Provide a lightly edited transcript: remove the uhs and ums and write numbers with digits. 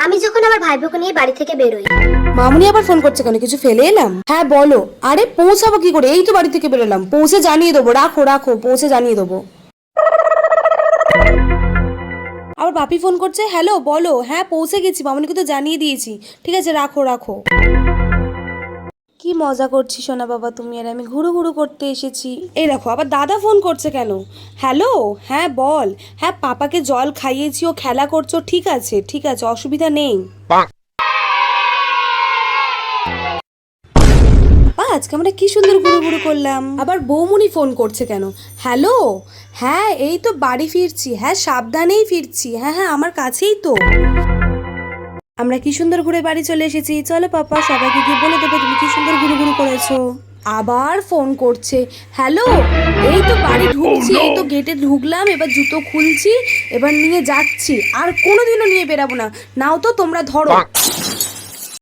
আমি যখন আমার ভাই বোনকে নিয়ে বাড়ি থেকে বেরোই। মামুনি আবার ফোন করছে কেন? কিছু ফেলে এলাম? হ্যাঁ বলো। আরে পৌঁছাবো কি করে? এই তো বাড়ি থেকে বেরোলাম, পৌঁছে জানিয়ে দেবো। রাখো রাখো, পৌঁছে জানিয়ে দেবো। আবার বাপি ফোন করছে। হ্যালো বলো। হ্যাঁ পৌঁছে গেছি, মামুনিকে তো জানিয়ে দিয়েছি। ঠিক আছে রাখো রাখো। কি মজা করছি সোনা বাবা তুমি আর আমি, ঘুরু ঘুরু করতে এসেছি। এই দেখো আবার দাদা ফোন করছে কেন? হ্যালো, হ্যাঁ বল। হ্যাঁ পাপাকে জল খাইয়েছি, ও খেলা করছো। ঠিক আছে ঠিক আছে, অসুবিধা নেই। আজকে আমরা কি সুন্দর ঘুরু ঘুরু করলাম। আবার বৌমনি ফোন করছে কেন? হ্যালো, হ্যাঁ এই তো বাড়ি ফিরছি। হ্যাঁ সাবধানেই ফিরছি। হ্যাঁ হ্যাঁ আমার কাছেই তো। আমরা কি সুন্দর ঘুরে বাড়ি চলে এসেছি। চলো পাপা, সবাইকে গিয়ে বলে দেবে তুমি কি সুন্দর ঘুরু ঘুরু করেছো। আবার ফোন করছে। হ্যালো, এই তো বাড়ি ঢুকছি, এই তো গেটে ঢুকলাম, এবার জুতো খুলছি, এবার নিয়ে যাচ্ছি। আর কোনোদিনও নিয়ে বেরাবো না। নাও তো তোমরা ধরো।